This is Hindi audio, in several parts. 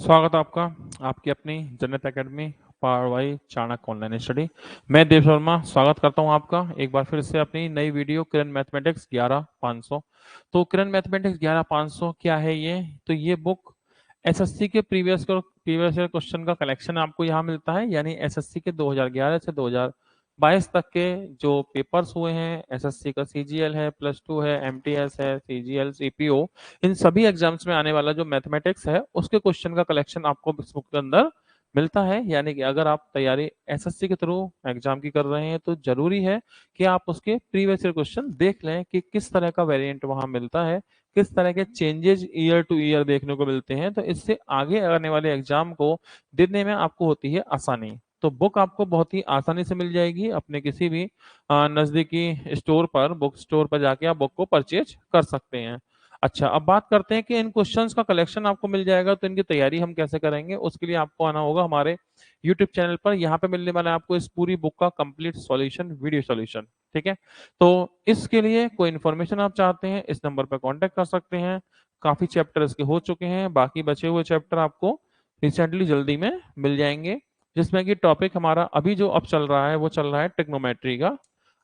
स्वागत है आपका आपकी अपनी जन्नत एकेडमी पारवाई चाणक्य ऑनलाइन स्टडी। मैं देव शर्मा स्वागत करता हूं आपका एक बार फिर से अपनी नई वीडियो किरण मैथमेटिक्स 11,500। तो किरण मैथमेटिक्स 11,500 क्या है ये? तो ये बुक एसएससी के प्रीवियस ईयर क्वेश्चन का कलेक्शन आपको यहाँ मिलता है, यानी एसएससी के 2011 से 2022 तक के जो पेपर्स हुए हैं। एसएससी का सीजीएल है, +2 है, एमटीएस है, सीजीएल, सीपीओ, इन सभी एग्जाम्स में आने वाला जो मैथमेटिक्स है उसके क्वेश्चन का कलेक्शन आपको इस बुक के अंदर मिलता है। यानी कि अगर आप तैयारी एसएससी के थ्रू एग्जाम की कर रहे हैं तो जरूरी है कि आप उसके प्रीवियस ईयर क्वेश्चन देख लें कि किस तरह का वेरिएंट वहां मिलता है, किस तरह के चेंजेस ईयर टू ईयर देखने को मिलते हैं। तो इससे आगे आने वाले एग्जाम को देने में आपको होती है आसानी। तो बुक आपको बहुत ही आसानी से मिल जाएगी अपने किसी भी नजदीकी स्टोर पर, बुक स्टोर पर जाके आप बुक को परचेज कर सकते हैं। अच्छा, अब बात करते हैं कि इन क्वेश्चंस का कलेक्शन आपको मिल जाएगा तो इनकी तैयारी हम कैसे करेंगे। उसके लिए आपको आना होगा हमारे यूट्यूब चैनल पर। यहाँ पे मिलने वाला है आपको इस पूरी बुक का कंप्लीट सॉल्यूशन, वीडियो सॉल्यूशन। ठीक है, तो इसके लिए कोई इन्फॉर्मेशन आप चाहते हैं इस नंबर पर कांटेक्ट कर सकते हैं। काफी चैप्टर इसके हो चुके हैं, बाकी बचे हुए चैप्टर आपको रिसेंटली जल्दी में मिल जाएंगे। जिसमें कि टॉपिक हमारा अभी जो अब चल रहा है वो चल रहा है ट्रिग्नोमेट्री का।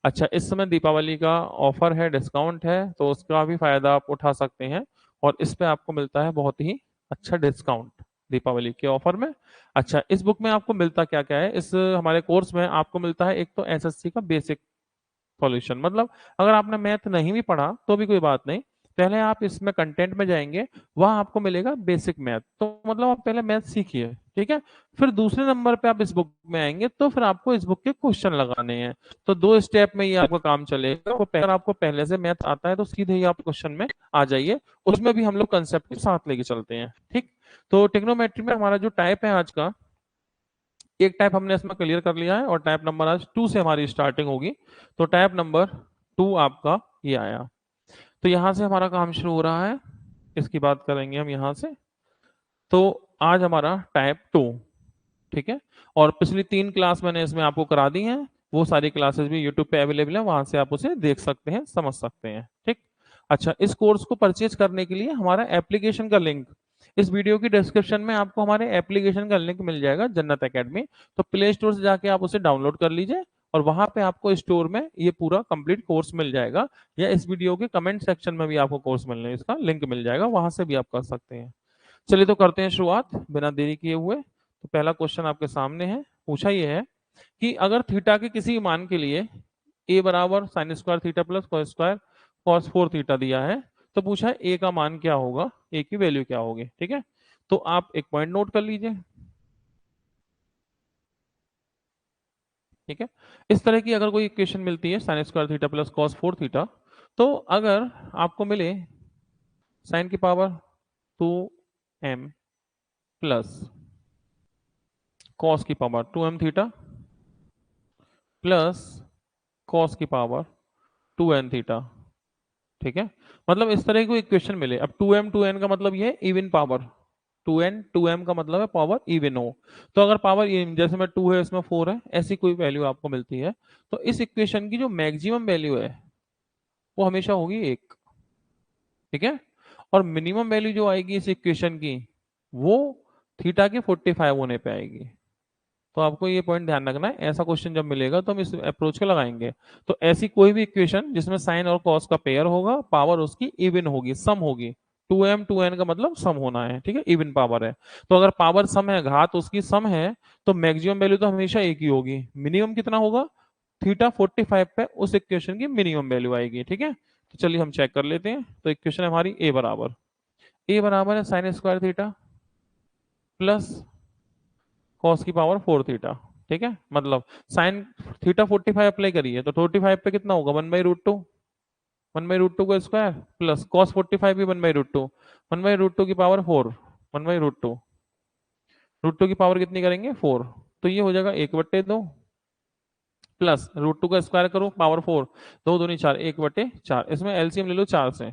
अच्छा, इस समय दीपावली का ऑफर है, डिस्काउंट है, तो उसका भी फायदा आप उठा सकते हैं। और इस पे आपको मिलता है बहुत ही अच्छा डिस्काउंट दीपावली के ऑफर में। अच्छा, इस बुक में आपको मिलता क्या क्या है? इस हमारे कोर्स में आपको मिलता है एक तो एसएससी का बेसिक सॉल्यूशन, मतलब अगर आपने मैथ नहीं भी पढ़ा तो भी कोई बात नहीं, पहले आप इसमें कंटेंट में जाएंगे, वहां आपको मिलेगा बेसिक मैथ। तो मतलब आप पहले मैथ सीखिए, ठीक है। फिर दूसरे नंबर पे आप इस बुक में आएंगे तो फिर आपको इस बुक के क्वेश्चन लगाने हैं। तो दो स्टेप में ये आपका काम चलेगा। वो पहले आपको पहले से मैथ आता है तो सीधे ही आप क्वेश्चन में आ जाइए। उसमें भी हम लोग कंसेप्ट के साथ लेके चलते हैं, ठीक। तो टेक्नोमेट्री में हमारा जो टाइप है आज का, एक टाइप हमने इसमें क्लियर कर लिया है और टाइप नंबर आज 2 से हमारी स्टार्टिंग होगी। तो टाइप नंबर 2 आपका ये आया। तो यहां से हमारा काम शुरू हो रहा है, इसकी बात करेंगे हम यहां से। तो आज हमारा टाइप 2, ठीक है। और पिछली 3 क्लास मैंने इसमें आपको करा दी हैं, वो सारी क्लासेस भी यूट्यूब पे अवेलेबल है, वहां से आप उसे देख सकते हैं, समझ सकते हैं, ठीक। अच्छा, इस कोर्स को परचेज करने के लिए हमारा एप्लीकेशन का लिंक इस वीडियो की डिस्क्रिप्शन में आपको हमारे एप्लीकेशन का लिंक मिल जाएगा, जन्नत एकेडमी। तो प्ले स्टोर से जाके आप उसे डाउनलोड कर लीजिए और वहां पे आपको स्टोर में ये पूरा कंप्लीट कोर्स मिल जाएगा, या इस वीडियो के कमेंट सेक्शन में भी आपको कोर्स मिलने इसका लिंक मिल जाएगा, वहां से भी आप कर सकते हैं। चलिए तो करते हैं शुरुआत बिना देरी किए हुए। तो पहला क्वेश्चन आपके सामने है, पूछा ये है कि अगर थीटा के किसी मान के लिए ए बराबर sign square theta plus cos square cos 4 theta दिया है, तो पूछा है ए का मान क्या होगा, ए की वैल्यू क्या होगी, ठीक है। तो आप एक पॉइंट नोट कर लीजिए, ठीक है। इस तरह की अगर कोई इक्वेशन मिलती है sign square theta plus cos 4 theta, तो अगर आपको मिले साइन की पावर 2m प्लस कॉस की power 2m theta plus cos की पावर 2n थीटा, ठीक है। मतलब इस तरह की कोई इक्वेशन मिले, अब 2m 2n का मतलब ये है इवन पावर, 2n 2m का मतलब है पावर इवन हो। तो अगर पावर जैसे में 2 है इसमें 4 है, ऐसी कोई वैल्यू आपको मिलती है, तो इस इक्वेशन की जो मैक्सिमम वैल्यू है वो हमेशा होगी 1, ठीक है। और मिनिमम वैल्यू जो आएगी इस इक्वेशन की, वो थीटा के 45 होने पे आएगी। तो आपको ये पॉइंट ध्यान रखना है, ऐसा क्वेश्चन जब मिलेगा तो हम इस अप्रोच को लगाएंगे। तो ऐसी कोई भी इक्वेशन जिसमें साइन और कॉस का पेयर होगा, पावर उसकी इवन होगी, सम होगी। 2m 2n का मतलब सम होना है, ठीक है, इवन पावर है। तो अगर पावर सम है, घात उसकी सम है, तो मैक्सिमम वैल्यू तो हमेशा एक ही होगी। मिनिमम कितना होगा? थीटा 45 पे उस इक्वेशन की मिनिमम वैल्यू आएगी, ठीक है। तो चलिए हम चेक कर लेते हैं। तो इक्वेशन है हमारी ए बराबर है sign square theta plus cos की पावर 4 थीटा, ठीक है। मतलब साइन थीटा 45 अप्लाई करिए तो 45 पे कितना होगा, 1/√2, 1/√2 का स्क्वायर प्लस कॉस 45 भी 1/√2, 1/√2 की पावर 4, 1/√2, √2 की पावर कितनी करेंगे 4, तो ये हो जाएगा 1/2 प्लस √2 का स्क्वायर करो पावर 4, 2 दूनी 4, 1/4। इसमें एलसीएम ले लो 4 से,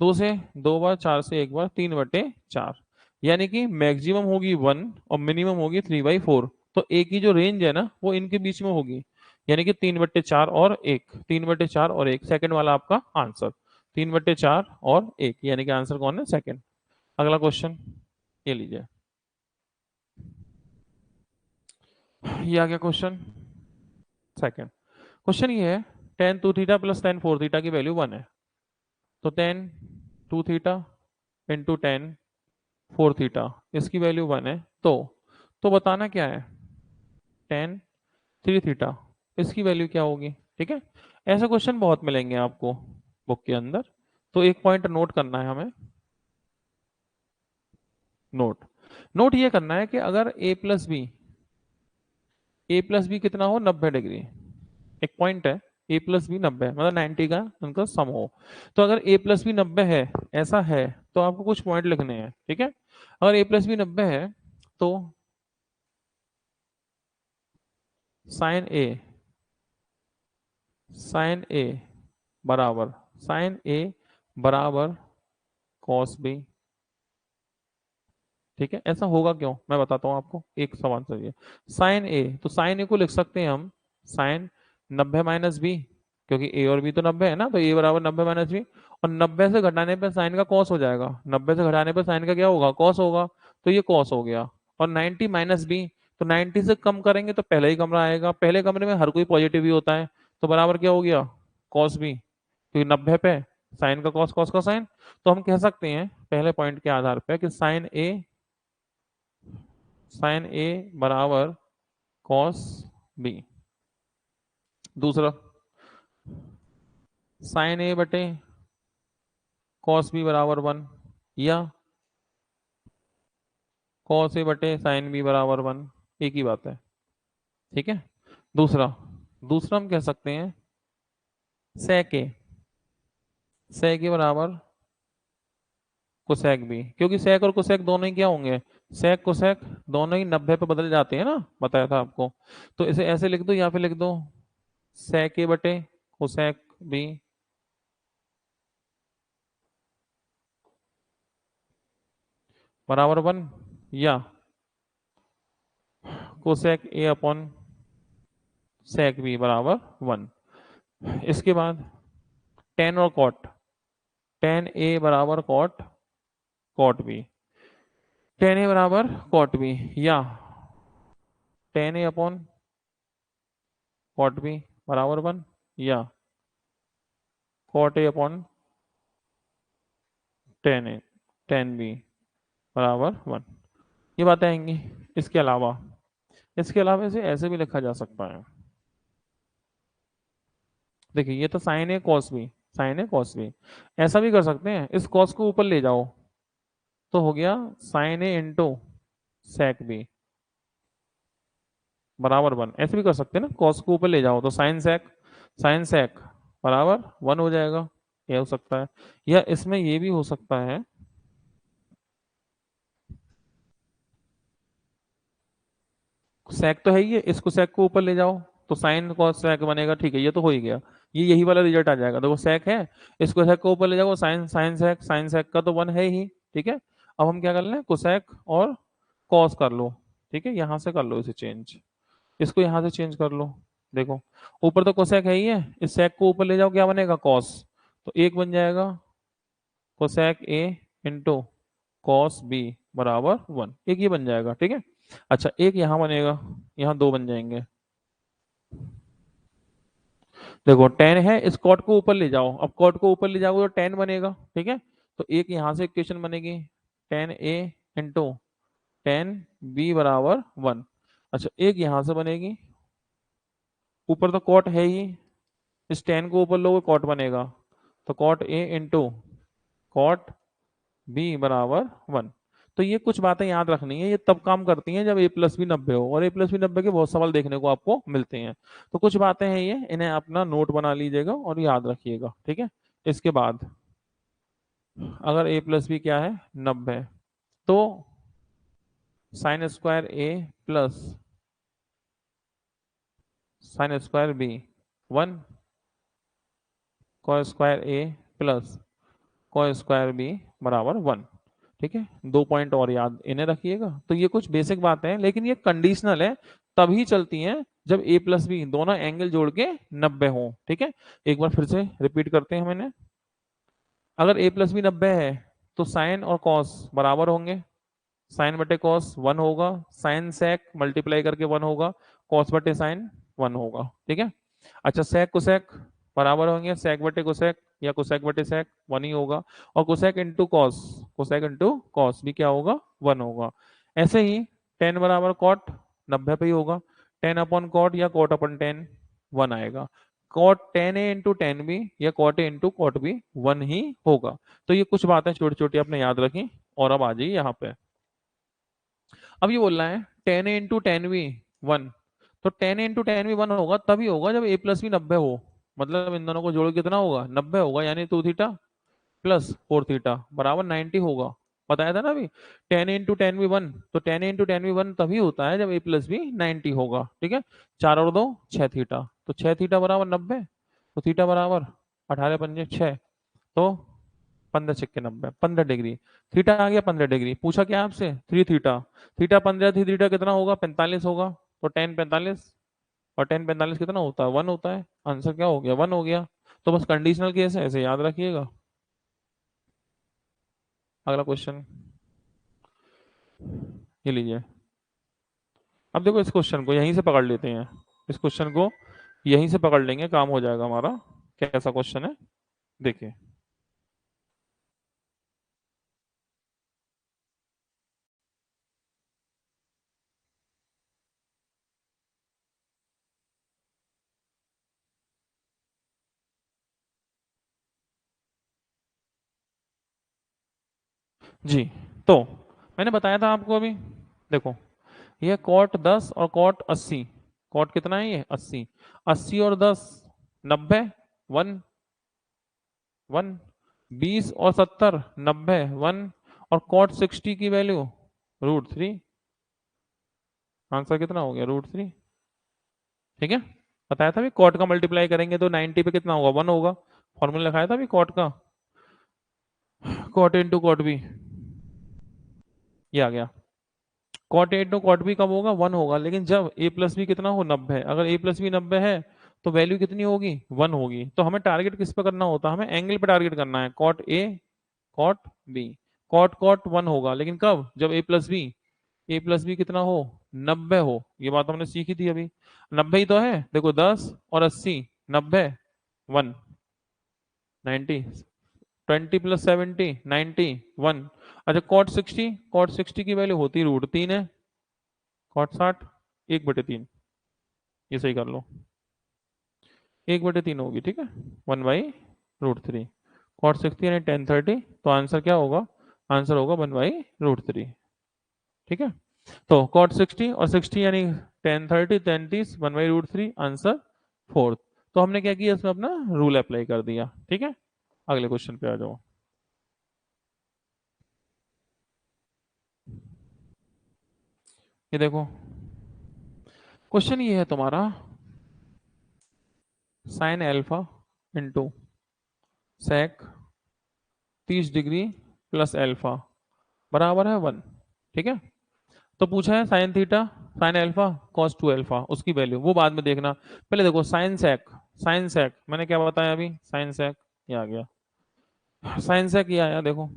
2 से 2 बार, 4 से 1 बार, 3/4। यानी कि मैक्सिमम होगी 1 और मिनिमम होगी 3/4। तो ए की जो रेंज है ना वो इनके बीच में होगी, यानी कि 3/4 और 1, 3/4 और 1, सेकंड वाला आपका आंसर, 3/4 और 1, यानी कि आंसर कौन है, सेकंड। अगला क्वेश्चन, ये लीजिए, ये आ गया क्वेश्चन सेकंड। क्वेश्चन ये है, tan two theta plus tan four theta की वैल्यू 1 है। तो tan two theta into tan four theta इसकी वैल्यू 1 है। तो बताना क्या है, टेन थ्री थीटा इसकी वैल्यू क्या होगी। ठीक है, ऐसे क्वेश्चन बहुत मिलेंगे आपको बुक के अंदर। तो एक पॉइंट नोट करना है हमें, नोट नोट ये करना है कि अगर ए प्लस बी कितना हो 90 डिग्री, एक पॉइंट है, ए प्लस बी 90 मतलब 90 का उनका सम हो। तो अगर ए प्लस बी 90 है, ऐसा है, तो आपको कुछ पॉइंट लिखने हैं। ठीक है, अगर ए प्लस बी 90 है तो साइन ए, साइन ए बराबर, साइन ए बराबर कॉस बी। ठीक है, ऐसा होगा क्यों मैं बताता हूं आपको, एक सवाल चाहिए। साइन ए, तो साइन ए को लिख सकते हैं हम साइन 90 - बी, क्योंकि ए और बी तो 90 है ना, तो ए बराबर 90 - बी। और 90 से घटाने पर साइन का कॉस हो जाएगा, 90 से घटाने पर साइन का क्या होगा, कॉस होगा। तो ये कॉस हो गया। और 90 - बी, तो 90 से कम करेंगे तो पहले ही कमरा आएगा, पहले कमरे में हर कोई पॉजिटिव ही होता है। तो बराबर क्या हो गया, कॉस बी, क्योंकि 90 पे साइन का कॉस, कॉस का साइन। तो हम कह सकते हैं पहले पॉइंट के आधार पर कि साइन ए बराबर कॉस बी। दूसरा, साइन ए बटे कॉस बी बराबर 1, या कॉस ए बटे साइन बी बराबर 1, एक ही बात है। ठीक है, दूसरा, दूसरा हम कह सकते हैं सेक ए, सेक ए बराबर कोसेक बी, क्योंकि सेक और कोसेक दोनों ही क्या होंगे, सेक कोसेक दोनों ही 90 पे बदल जाते हैं ना, बताया था आपको। तो इसे ऐसे लिख दो या फिर लिख दो सेक ए बटे कोसेक बी बराबर 1, या cosec A upon sec B बराबर 1। इसके बाद टेन और कॉट, टेन ए बराबर cot, cot B, tan A बराबर कॉट बी, या tan A upon cot B बराबर 1, या cot A upon tan A, tan B बराबर 1। ये बातें आएंगी। इसके अलावा, इसके अलावा इसे ऐसे भी लिखा जा सकता है, देखिए ये तो साइन ए कॉस बी, साइन ए कॉस बी, ऐसा भी कर सकते हैं, इस कॉस को ऊपर ले जाओ तो हो गया साइन ए इंटू सेक बी बराबर 1। ऐसे भी कर सकते हैं ना, कॉस को ऊपर ले जाओ तो साइन सेक बराबर 1 हो जाएगा। ये हो सकता है, या इसमें ये भी हो सकता है, सेक तो है ही है, इसको सेक को ऊपर ले जाओ तो साइन कॉस सेक बनेगा। ठीक है, ये तो हो ही गया, ये यही वाला रिजल्ट आ जाएगा। देखो सेक है, इसको सेक को ऊपर ले जाओ, साइन साइन सेक का तो 1 है ही। ठीक है, अब हम क्या कर लें, कोसेक और कॉस कर लो। ठीक है, यहां से कर लो इसे चेंज, इसको यहां से चेंज कर लो। देखो ऊपर तो कोसेक है ही है, इस सेक को ऊपर ले जाओ क्या बनेगा, कॉस। तो एक बन जाएगा cosec A into cos B बराबर 1, एक ये बन जाएगा। ठीक है, अच्छा एक यहाँ बनेगा, यहाँ दो बन जाएंगे। देखो टेन है, इस कॉट को ऊपर ले जाओ, अब कॉट को ऊपर ले जाओगे तो टेन बनेगा। ठीक है, तो एक यहाँ से इक्वेशन बनेगी, ten A into tan B बराबर 1। अच्छा एक यहाँ से बनेगी, ऊपर तो कॉट है ही, इस टेन को ऊपर लोगे कॉट बनेगा, तो cot A into cot B बराबर 1। तो ये कुछ बातें याद रखनी है, ये तब काम करती हैं जब ए प्लस बी 90 हो, और ए प्लस बी 90 के बहुत सवाल देखने को आपको मिलते हैं। तो कुछ बातें हैं ये, इन्हें अपना नोट बना लीजिएगा और याद रखिएगा। ठीक है, इसके बाद अगर ए प्लस बी क्या है 90, तो sine square A plus sine square B 1, cos square A plus cos square B बराबर 1। ठीक है, दो पॉइंट और याद इन्हें रखिएगा। तो ये कुछ बेसिक बातें हैं, लेकिन ये कंडीशनल है, तभी चलती हैं जब ए प्लस बी दोनों एंगल जोड़ के 90 हो। ठीक है, एक बार फिर से रिपीट करते हैं मैंने, अगर ए प्लस बी 90 है तो साइन और कॉस बराबर होंगे, साइन बटे कॉस 1 होगा, साइन सेक मल्टीप्लाई करके 1 होगा, कॉस बटे साइन 1 होगा। ठीक है। अच्छा सेक कोसेक बराबर होंगे, सेक बटे कोसेक या कोसेक बटे सेक 1 ही होगा, और cosec into cos, cosec into cos भी क्या होगा 1 होगा। ऐसे ही टेन बराबर कॉट 90 पे ही होगा, टेन अपॉन कॉट या कॉट अपॉन टेन 1 आएगा, cot tan A into tan B या cot A into cot B 1 ही होगा। तो ये कुछ बातें छोटी छोटी आपने याद रखी। और अब आ जाइए यहाँ पे, अब ये बोल रहा है ten A into tan B 1, तो टेन इंटू टेन भी 1 होगा तभी होगा जब ए प्लस भी 90 हो, मतलब इन दोनों को जोड़ के कितना होगा 90 होगा, यानी 2 थीटा प्लस 4 थीटा बराबर 90 होगा। बताया था ना अभी, टेन इंटू टेन भी 1, तो टेन इंटू टेन भी 1 तभी होता है जब ए प्लस भी 90 होगा। ठीक है। 4 और 2 6 थीटा, तो 6 थीटा बराबर 90, तो थीटा बराबर 18 पंजे 6, तो 15 छक्के 90, 15 डिग्री। थीटा आ गया 15 डिग्री, पूछा क्या आपसे 3 थीटा, थीटा 15 थी, थीटा कितना होगा 45 होगा, तो टेन 45, और टेन 45 कितना होता है 1 होता है, आंसर क्या हो गया 1 हो गया। तो बस कंडीशनल केस है, ऐसे याद रखिएगा। अगला क्वेश्चन ये लीजिए। अब देखो इस क्वेश्चन को यहीं से पकड़ लेते हैं, इस क्वेश्चन को यहीं से पकड़ लेंगे, काम हो जाएगा हमारा। कैसा क्वेश्चन है देखिए। जी, तो मैंने बताया था आपको अभी, देखो ये कॉट 10 और कॉट 80, कॉट कितना है ये 80, 80 और 10 90, 1 1, 20 और 70 90 1, और कॉट 60 की वैल्यू √3, आंसर कितना हो गया √3। ठीक है। बताया था भी कॉट का मल्टीप्लाई करेंगे तो 90 पे कितना होगा 1 होगा, फॉर्मूला लिखाया था भी कॉट का, कॉट इंटू कॉट बी, ये आ गया। Cot A into cot B कब होगा 1 होगा, लेकिन जब ए प्लस बी कितना हो 90, अगर ए प्लस बी 90 है तो वैल्यू कितनी होगी 1 होगी। तो हमें टारगेट किस पे करना होता है, हमें एंगल पे टारगेट करना है, cot A cot B, cot cot 1 होगा, लेकिन कब जब ए प्लस बी कितना हो 90 हो, ये बात हमने सीखी थी अभी। 90 ही तो है, देखो 10 और 80 90 1 90, 20 प्लस 70 90 1। अच्छा कॉट 60 की वैल्यू होती √3 है, कॉट 60 1/3, ये सही कर लो, 1/3 होगी। ठीक है, 1/√3, कॉट 60 यानी 1030, तो आंसर क्या होगा, आंसर होगा 1/√3। ठीक है। तो कॉट 60 और 60 यानी 1030 1030 1/√3, आंसर फोर्थ। तो हमने क्या किया इसमें अपना रूल अप्लाई कर दिया। ठीक है। अगले क्वेश्चन पे आ जाओ। ये देखो क्वेश्चन ये है तुम्हारा, sine alpha into sec 30 degree plus alpha बराबर है 1। ठीक है। तो पूछा है sine theta sine alpha cos 2 alpha, उसकी वैल्यू वो बाद में देखना, पहले देखो साइन सेक, साइन सेक मैंने क्या बताया अभी, साइन सेक ये आ गया, साइन सेक ये आया देखो,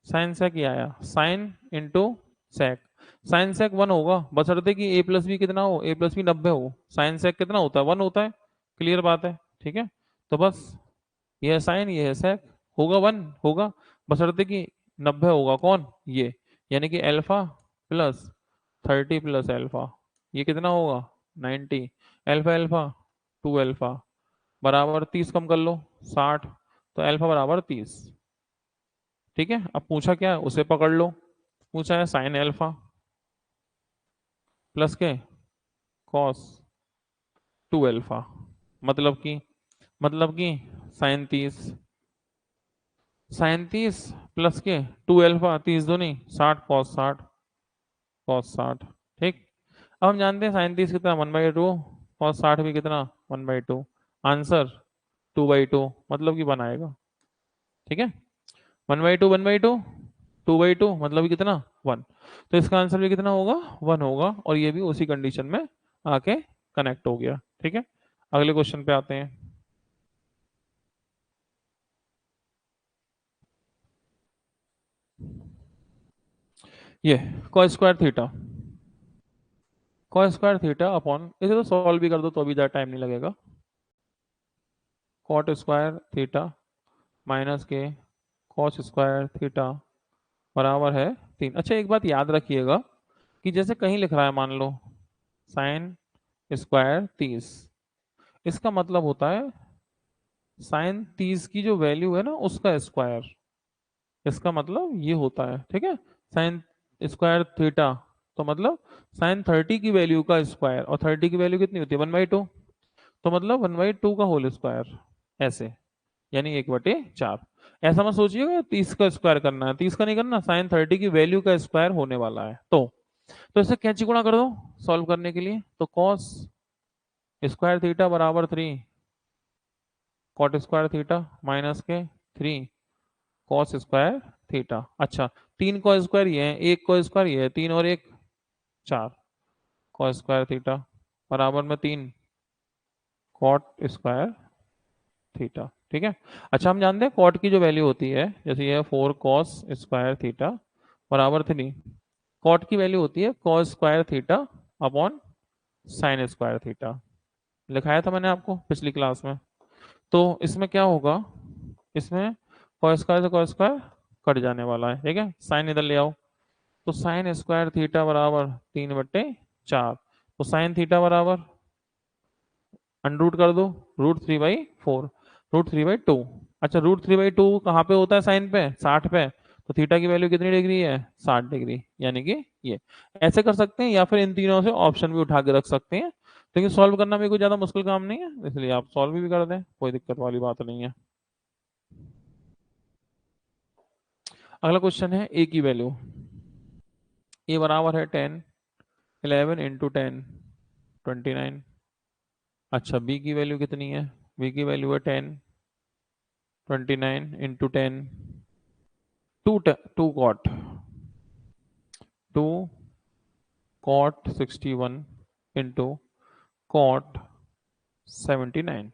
साइन सेक ये आया, साइन इंटू सेक, साइन सेक 1 होगा बशर्ते कि ए प्लस बी कितना हो, ए प्लस बी 90 हो, साइन सेक कितना होता है 1 होता है, क्लियर बात है। ठीक है। तो बस ये है साइन ये है सेक, होगा 1 होगा, बशर्ते कि 90 होगा कौन ये, यानी कि एल्फा प्लस 30 प्लस एल्फा, ये कितना होगा 90, एल्फा एल्फा 2 एल्फा बराबर 30 कम कर लो 60, तो एल्फा बराबर 30। ठीक है। अब पूछा क्या है उसे पकड़ लो, पूछा है साइन एल्फा प्लस के कॉस 2 एल्फा, मतलब कि साइन 30 प्लस के 2 एल्फा 30 दूनी 60 कॉस 60। ठीक। अब हम जानते हैं साइन 30 कितना 1/2, कॉस 60 भी कितना 1/2, आंसर 2/2, मतलब कि बनाएगा। ठीक है। 1/2 1/2 2/2 मतलब कि कितना 1, तो इसका आंसर भी कितना होगा 1 होगा, और ये भी उसी कंडीशन में आके कनेक्ट हो गया। ठीक है। अगले क्वेश्चन पे आते हैं। ये cos square theta, cos square theta upon, इसे तो सॉल्व भी कर दो तो भी ज़्यादा टाइम नहीं लगेगा, कॉट स्क्वायर थीटा माइनस के कॉस स्क्वायर थीटा बराबर है 3। अच्छा एक बात याद रखिएगा कि जैसे कहीं लिख रहा है मान लो साइन स्क्वायर 30, इसका मतलब होता है साइन 30 की जो वैल्यू है ना उसका स्क्वायर, इसका मतलब ये होता है, ठीक है। साइन स्क्वायर थीटा तो मतलब साइन 30 की वैल्यू का स्क्वायर, और 30 की वैल्यू कितनी होती है 1/2, तो मतलब 1/2 का होल स्क्वायर, ऐसे, यानी 1/4। ऐसा मत सोचिएगा 30 का स्क्वायर करना है, 30 का नहीं करना, साइन 30 की वैल्यू का स्क्वायर होने वाला है। तो इसे कैंची गुणा कर दो सॉल्व करने के लिए, तो कॉस स्क्वायर थीटा बराबर 3 कॉट स्क्वायर थीटा माइनस के 3 कॉस स्क्वायर थीटा। अच्छा 3 कॉस स्क्वायर ये है, 1 कॉस स्क्वायर ये है, 3 और 1 4 कॉस स्क्वायर थीटा बराबर में 3 कॉट स्क्वायर थीटा, ठीक है। अच्छा हम जानते हैं कॉट की जो वैल्यू होती है, जैसे ये 4 कॉस स्क्वायर थीटा बराबर 3, कॉट की वैल्यू होती है cos square theta upon sine square theta, लिखाया था मैंने आपको पिछली क्लास में। तो इसमें क्या होगा, इसमें कॉस स्क्वायर से कॉस स्क्वायर कट जाने वाला है, ठीक है। साइन इधर ले आओ, तो साइन स्क्वायर थीटा बराबर 3/4, तो साइन थीटा बराबर अंडरूट कर दो √3/4, √3/2। अच्छा √3/2 कहाँ पे होता है साइन पे 60 पे, तो थीटा की वैल्यू कितनी डिग्री है 60 डिग्री, यानी कि ये ऐसे कर सकते हैं, या फिर इन तीनों से ऑप्शन भी उठा के रख सकते हैं, लेकिन सॉल्व करना भी कोई ज्यादा मुश्किल काम नहीं है, इसलिए आप सॉल्व भी कर दें, कोई दिक्कत वाली बात नहीं है। अगला क्वेश्चन है ए की वैल्यू, ए बराबर है 10 11 इंटू 10 29। अच्छा बी की वैल्यू कितनी है, बी की वैल्यू है 10 29 into 10 2 cot 2 cot 61 into cot 79।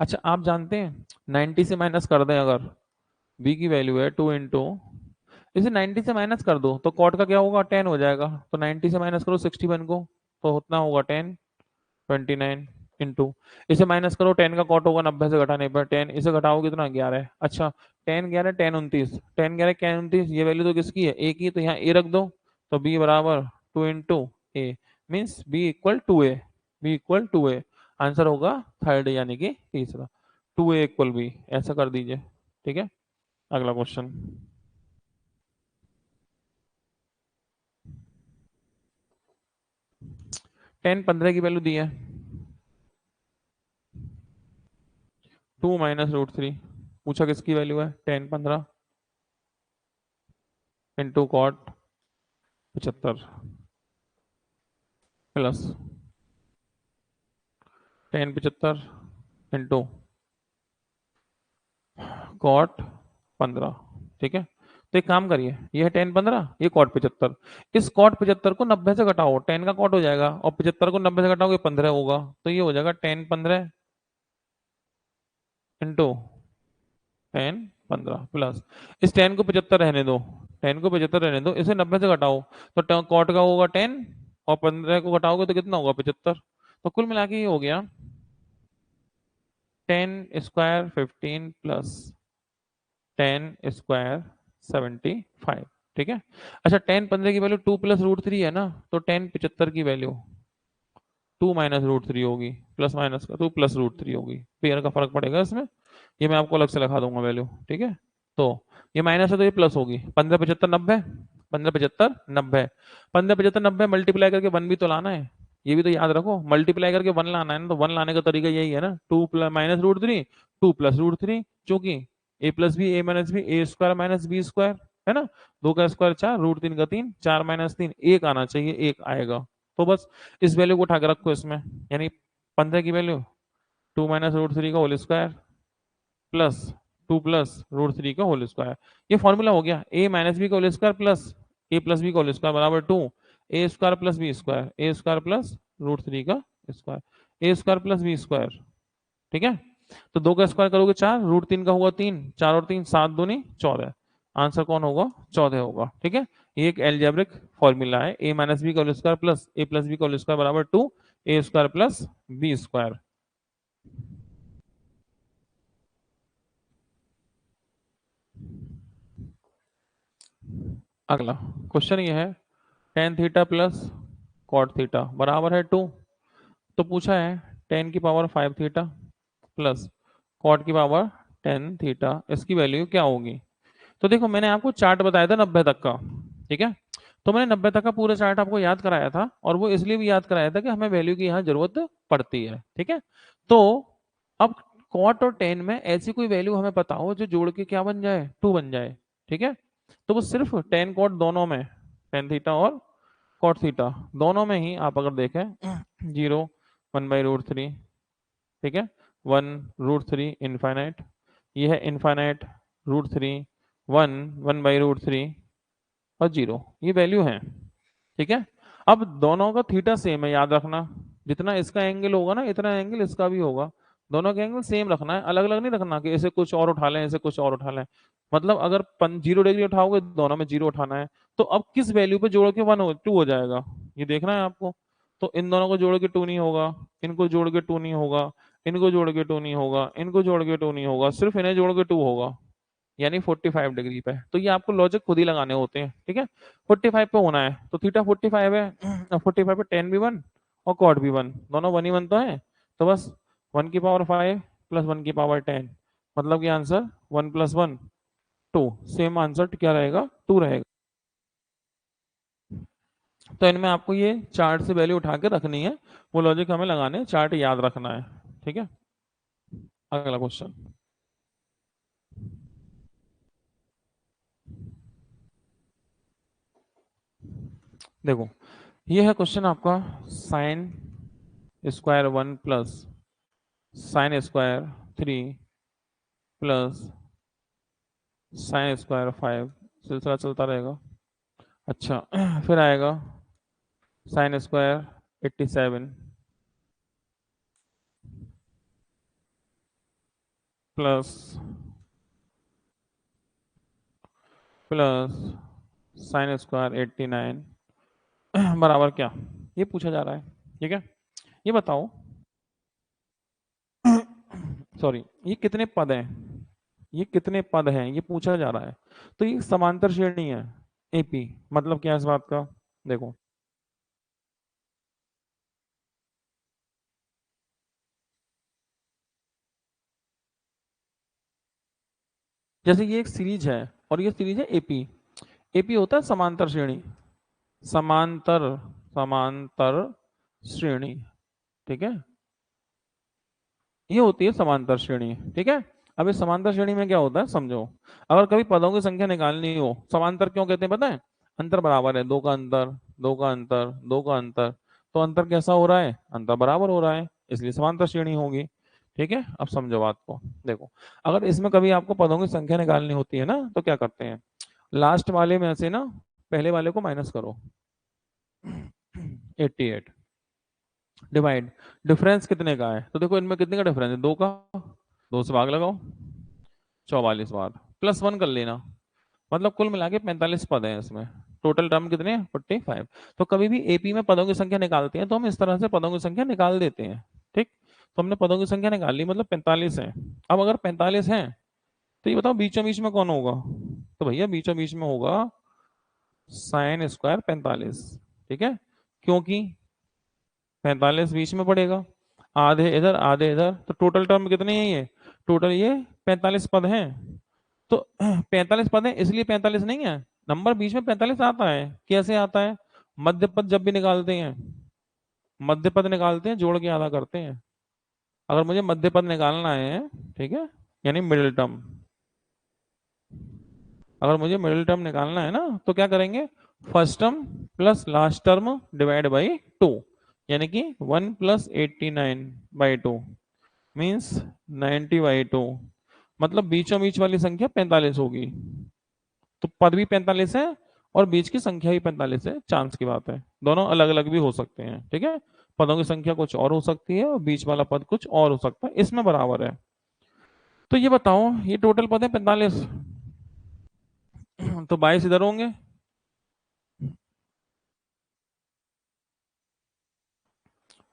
अच्छा आप जानते हैं 90 से माइनस कर दें अगर, बी की वैल्यू है 2 इंटू, इसे 90 से माइनस कर दो तो कॉट का क्या होगा 10 हो जाएगा, तो 90 से माइनस करो 61 को, तो उतना होगा 10 29 इंटू, इसे माइनस करो 10 का कॉट होगा 90 से घटाने पर 10, इसे घटाओ कितना 11। अच्छा 10 11 10 29, 10 11 10 29, ये वैल्यू तो किसकी है ए की, तो यहाँ ए रख दो, तो बी बराबर 2 into A, means B equal to A, B equal to A, answer होगा थर्ड यानी कि तीसरा, 2a इक्वल बी, ऐसा कर दीजिए, ठीक है। अगला क्वेश्चन, 10 15 की वैल्यू दी है, 2 माइनस √3, पूछा किसकी वैल्यू है 10 15 into cot 75 plus 10 75 into cot 15, ठीक है। तो एक काम करिए, ये है 10 15, ये कॉट 75, इस कॉट 75 को 90 से घटाओ, 10 का कॉट हो जाएगा, और 75 को 90 से घटाओगे 15 होगा, तो ये हो जाएगा 10 15 इंटू 10 15 प्लस, इस 10 को 75 रहने दो, 10 को 75 रहने दो, इसे 90 से घटाओ, तो कॉट का होगा 10, और 15 को घटाओगे तो कितना होगा 75, तो कुल मिला के ये हो गया 10 स्क्वायर 15 प्लस 10 स्क्वायर 75, ठीक है। अच्छा 10 15 की वैल्यू 2 प्लस √3 है ना, तो 10 75 की वैल्यू 2 माइनस √3 होगी, प्लस माइनस का 2 प्लस √3 होगी, पेयर का फर्क पड़ेगा इसमें, ये मैं आपको अलग से लिखा दूंगा वैल्यू, ठीक है। तो ये माइनस है तो ये प्लस होगी, 15 75 90, 15 75 90, 15 75 90 मल्टीप्लाई करके 1 भी तो लाना है, ये भी तो याद रखो, मल्टीप्लाई करके 1 लाना है ना, तो 1 लाने का तरीका यही है ना, 2 प्लस माइनस √3 2 प्लस √3, चूंकि ए प्लस बी ए माइनस बी ए स्क्वायर माइनस बी स्क्वायर है ना, 2 का स्क्वायर 4 √3 का 3 4 माइनस 3 1 आना चाहिए, 1 आएगा, तो बस इस वैल्यू को उठा के रखो इसमें, यानी 15 की वैल्यू 2 माइनस √3 का होल स्क्वायर प्लस 2 प्लस √3 का होल स्क्वायर, ये फॉर्मूला हो गया, ए माइनस बी का होल स्क्वायर प्लस ए प्लस बी का होल स्क्वायर बराबर 2 ए स्क्वायर प्लस बी स्क्वायर, ए स्क्वायर प्लस √3 का स्क्वायर, ए स्क्वायर प्लस बी स्क्वायर, ठीक है। तो 2 का स्क्वायर करोगे 4, √3 का होगा 3, 4 और 3 7 दूनी 14, आंसर कौन होगा? 14 होगा। ठीक है, ये एक एल्जेब्रिक फॉर्मूला है, a माइनस बी का whole square plus a plus B का होल स्क्वायर बराबर 2 a square plus B square. अगला क्वेश्चन ये है tan theta plus cot theta बराबर है 2। तो पूछा है टेन की पावर 5 थीटा प्लस कॉट की पावर 10 थीटा, इसकी वैल्यू क्या होगी? तो देखो मैंने आपको चार्ट बताया था 90 तक का। ठीक है, तो मैंने 90 तक का पूरा चार्ट आपको याद कराया था, और वो इसलिए भी याद कराया था कि हमें वैल्यू की यहाँ जरूरत पड़ती है। ठीक है, तो अब कॉट और टेन में ऐसी कोई वैल्यू हमें पता हो जो जोड़ के क्या बन जाए? 2 बन जाए। ठीक है, तो वो सिर्फ टेन कॉट दोनों में, टेन थीटा और कॉट थीटा दोनों में ही आप अगर देखें 0 1/√3। ठीक है, 1√3 इनफाइनाइट, ये है इनफाइनाइट, √3 1 1/√3 और 0, ये वैल्यू है। ठीक है, अब दोनों का थीटा सेम है, याद रखना, जितना इसका एंगल होगा ना इतना एंगल इसका भी होगा। दोनों का एंगल सेम रखना है, अलग अलग नहीं रखना कि इसे कुछ और उठा लें इसे कुछ और उठा लें। मतलब अगर 0 डिग्री उठाओगे दोनों में 0 उठाना है, तो अब किस वैल्यू पे जोड़ के 2 हो जाएगा, ये देखना है आपको। तो इन दोनों को जोड़ के 2 नहीं होगा, इनको जोड़ के 2 नहीं होगा, इनको जोड़ के 2 नहीं होगा, इनको जोड़ के 2 नहीं होगा, सिर्फ इन्हें जोड़ के 2 होगा, यानी 45 डिग्री पे। तो ये आपको लॉजिक खुद ही लगाने होते हैं। ठीक है, 45 पे होना है तो थीटा 45 है, 45 पे टेन भी 1 और कॉट भी 1, दोनों 1 ही 1 तो है। तो बस 1 की पावर 5 प्लस 1 की पावर 10, मतलब कि आंसर 1 + 1 2, सेम आंसर क्या रहेगा? 2 रहेगा। तो इनमें आपको ये चार्ट से वैल्यू उठा के रखनी है, वो लॉजिक हमें लगाने, चार्ट याद रखना है। ठीक है, अगला क्वेश्चन देखो, ये है क्वेश्चन आपका sine square 1 plus sine square 3 plus sine square 5, सिलसिला चलता रहेगा। अच्छा फिर आएगा sine square 87 plus plus sine square 89 बराबर क्या, ये पूछा जा रहा है। ठीक है, ये बताओ सॉरी, ये कितने पद हैं, ये कितने पद हैं ये पूछा जा रहा है। तो ये समांतर श्रेणी है एपी, मतलब क्या है इस बात का? देखो जैसे ये एक सीरीज है और ये सीरीज है एपी। एपी होता है समांतर श्रेणी, समांतर समांतर श्रेणी। ठीक है, ये होती है समांतर श्रेणी। ठीक है, अब इस समांतर श्रेणी में क्या होता है समझो, अगर कभी पदों की संख्या निकालनी हो, समांतर क्यों कहते हैं पता है? अंतर बराबर है, दो का अंतर, दो का अंतर, दो का अंतर, तो अंतर कैसा हो रहा है? अंतर बराबर हो रहा है, इसलिए समांतर श्रेणी होगी। ठीक है, अब समझो बात को। देखो अगर इसमें कभी आपको पदों की संख्या निकालनी होती है ना, तो क्या करते हैं, लास्ट वाले में से ना पहले वाले को माइनस करो 88 डिवाइड, डिफरेंस कितने का है? तो देखो इनमें कितने का डिफरेंस है? 2 का, 2 से भाग लगाओ 44 बार, +1 कर लेना, मतलब कुल मिला के 45 पद हैं इसमें। टोटल टर्म कितने हैं? 45। तो कभी भी एपी में पदों की संख्या निकालते हैं तो हम इस तरह से पदों की संख्या निकाल देते हैं। ठीक, तो हमने पदों की संख्या निकाल ली, मतलब 45 है। अब अगर 45 है तो ये बताओ बीचों बीच में कौन होगा? तो भैया बीचों बीच में होगा साइन स्क्वायर 45। ठीक है, क्योंकि 45 बीच में पड़ेगा, आधे इधर आधे इधर, तो टोटल टर्म कितने हैं ये? टोटल ये 45 पद हैं। तो 45 पद है इसलिए 45 नहीं है, नंबर बीच में 45 आता है। कैसे आता है? मध्य पद जब भी निकालते हैं, मध्य पद निकालते हैं जोड़ के आधा करते हैं। अगर मुझे मध्य पद निकालना है, ठीक है, यानी मिडिल टर्म, अगर मुझे मिडिल टर्म निकालना है ना तो क्या करेंगे, first term plus last term divide by 2, यानी कि 1 + 89/2 मीन्स 90/2, मतलब बीचों बीच वाली संख्या 45 होगी। तो पद भी 45 है और बीच की संख्या भी 45 है, चांस की बात है, दोनों अलग अलग भी हो सकते हैं। ठीक है, पदों की संख्या कुछ और हो सकती है और बीच वाला पद कुछ और हो सकता है, इसमें बराबर है। तो ये बताओ ये टोटल पद है 45, तो 22 इधर होंगे,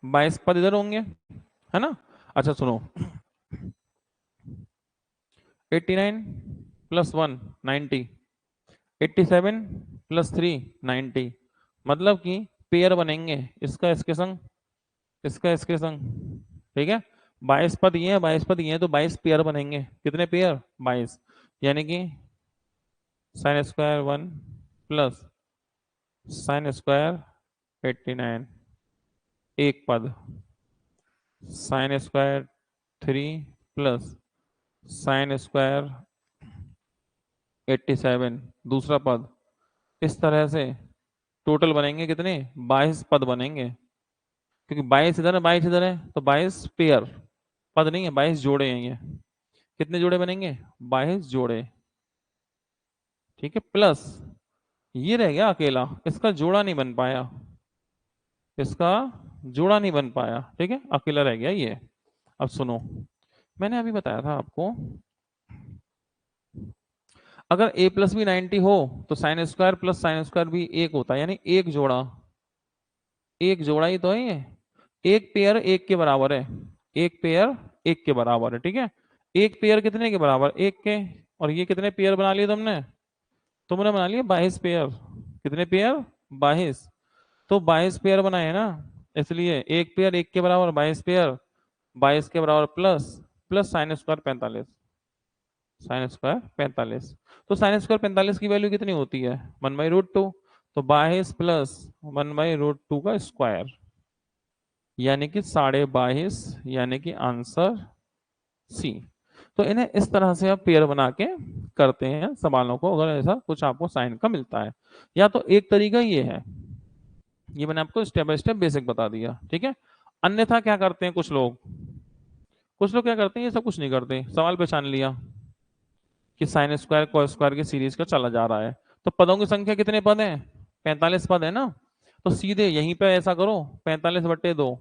22 पद इधर होंगे, है ना। अच्छा सुनो, 89 प्लस 1 90, 87 प्लस 3 90, मतलब कि पेयर बनेंगे इसका इसके संग, इसका इसके संग, ठीक है। 22 पद ये है, 22 पद ये है, तो 22 पेयर बनेंगे। कितने पेयर? 22, यानी कि sine square 1 plus sine square 89, एक पद, sine square 3 plus sine square 87, दूसरा पद। इस तरह से टोटल बनेंगे कितने? 22 पद बनेंगे, क्योंकि 22 इधर है 22 इधर है, तो 22 पेयर, पद नहीं है, 22 जोड़े हैं ये। कितने जोड़े बनेंगे? 22 जोड़े, ठीक है। प्लस ये रह गया अकेला, इसका जोड़ा नहीं बन पाया, इसका जोड़ा नहीं बन पाया, ठीक है, अकेला रह गया ये। अब सुनो, मैंने अभी बताया था आपको, अगर a प्लस बी 90 हो तो sine square plus sine square भी एक होता है, यानी एक जोड़ा, एक जोड़ा ही तो है ये। एक पेयर एक के बराबर है, एक पेयर एक के बराबर है, ठीक है। एक पेयर कितने के बराबर? एक के। और ये कितने पेयर बना लिए तुमने? तुमने बना लिए 22 पेयर। कितने पेयर? 22। तो 22 पेयर बनाए ना, इसलिए एक पेयर एक के बराबर, 22 पेयर 22 के बराबर, plus plus sine square 45, sine square 45। तो साइन स्क्वायर 45 की वैल्यू कितनी होती है? 1/√2। तो 22 प्लस 1/√2 का स्क्वायर, यानी कि 22.5, यानी कि आंसर सी। तो इन्हें इस तरह से आप पेयर बना के करते हैं सवालों को, अगर ऐसा कुछ आपको साइन का मिलता है। या तो एक तरीका ये है, ये मैंने आपको स्टेप बाय स्टेप बेसिक बता दिया, ठीक है। अन्यथा क्या करते हैं कुछ लोग, कुछ लोग क्या करते हैं, ये सब कुछ नहीं करते, सवाल पहचान लिया कि साइन स्क्वायर को स्क्वायर की सीरीज का चला जा रहा है, तो पदों की संख्या कितने पद हैं? 45 पद है ना। तो सीधे यहीं पे ऐसा करो, 45/2,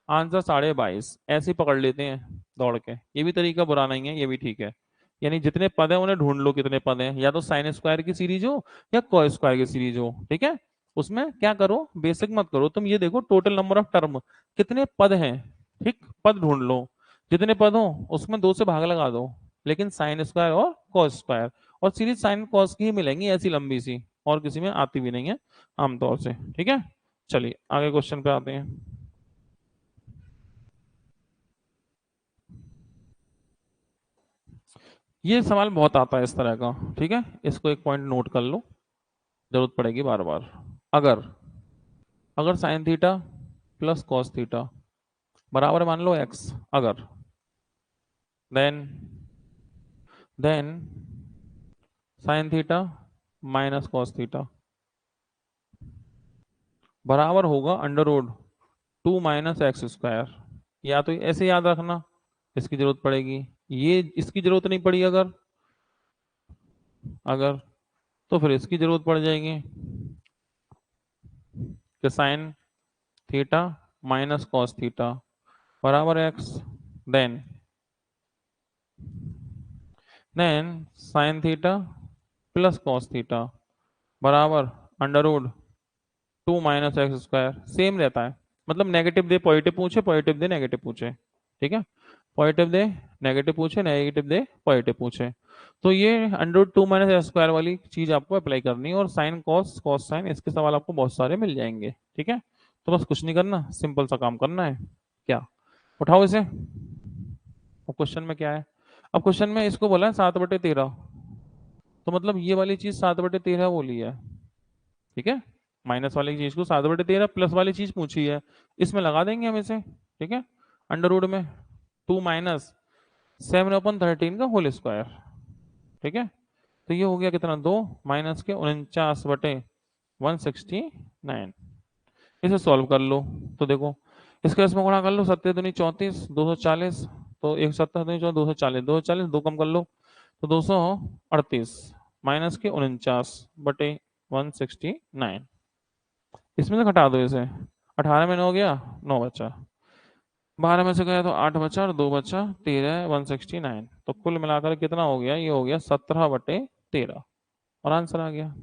आंसर 22.5, ऐसे ही पकड़ लेते हैं दौड़ के। ये भी तरीका बुरा नहीं है, ये भी ठीक है। यानी जितने पद है उन्हें ढूंढ लो कितने पद हैं, या तो साइन स्क्वायर की सीरीज हो या को स्क्वायर की सीरीज हो, ठीक है। उसमें क्या करो, बेसिक मत करो, तुम ये देखो टोटल नंबर ऑफ टर्म कितने पद हैं, ठीक, पद ढूंढ लो। जितने पद हो उसमें 2 से भाग लगा दो, लेकिन साइन स्क्वायर और कॉस स्क्वायर, और सीरीज साइन कॉस की ही मिलेंगी ऐसी लंबी सी, और किसी में आती भी नहीं है आमतौर से, ठीक है। चलिए आगे क्वेश्चन पे आते हैं। ये सवाल बहुत आता है इस तरह का, ठीक है, इसको एक पॉइंट नोट कर लो, जरूरत पड़ेगी बार बार। अगर अगर sine theta plus cos theta बराबर मान लो एक्स, अगर, then then sine theta minus cos theta बराबर होगा √2 - x²। या तो ऐसे याद रखना, इसकी जरूरत पड़ेगी, ये इसकी जरूरत नहीं पड़ी अगर, अगर तो फिर इसकी जरूरत पड़ जाएगी कि sine theta minus cos theta बराबर X, then then sine theta plus cos theta बराबर √2 - x²। सेम रहता है, मतलब नेगेटिव दे पॉजिटिव पूछे, पॉजिटिव दे नेगेटिव पूछे, ठीक है। पॉजिटिव दे नेगेटिव पूछे, नेगेटिव दे पॉजिटिव पूछे, तो ये √2 - x² वाली चीज आपको अप्लाई करनी है। और साइन कॉस, कॉस साइन, इसके सवाल आपको बहुत सारे मिल जाएंगे, ठीक है। तो बस कुछ नहीं करना, सिंपल सा काम करना है, क्या, उठाओ इसे। अब क्वेश्चन में क्या है? अब क्वेश्चन में इसको बोला है 7/13, तो मतलब ये वाली चीज 7/13 बोली है, ठीक है। माइनस वाली चीज को 7/13, प्लस वाली चीज पूछी है, इसमें लगा देंगे हम इसे, ठीक है। अंडर रूट में 2 - 7/13 का होल स्क्वायर, ठीक है। तो ये हो गया कितना, 2 माइनस के 49/169। इसे सॉल्व कर लो, तो देखो इसके इसमें गुणा कर लो, 7×2 = 34, 240, तो 1 7 240, 240 दो कम कर लो, तो 238 माइनस के 49/169, इसमें से घटा दो इसे, 18 में 9 हो गया, 9 बचा, 12 में से गया तो 8 बचा, और 2 बचा, 13 169, तो कुल मिलाकर कितना हो गया, ये हो गया 17/13। और आंसर आ गया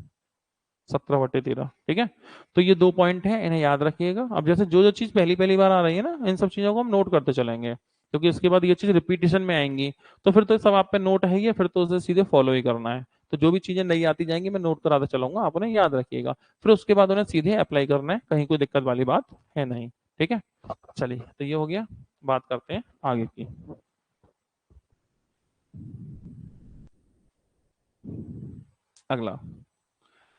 17/13। ठीक है, तो ये 2 पॉइंट हैं, इन्हें याद रखिएगा। अब जैसे जो जो चीज पहली पहली बार आ रही है ना, इन सब चीजों को हम नोट करते चलेंगे, क्योंकि इसके बाद ये चीज रिपीटेशन में आएंगी, तो फिर तो सब आप पे नोट है ही है, फिर तो उसे सीधे फॉलो ही करना है। तो जो भी चीजें नई आती जाएंगी मैं नोट कराते चलूंगा, आप उन्हें याद रखिएगा, फिर उसके बाद उन्हें सीधे अप्लाई करना है, कहीं कोई दिक्कत वाली बात है नहीं। ठीक है, चलिए तो ये हो गया, बात करते हैं आगे की। अगला,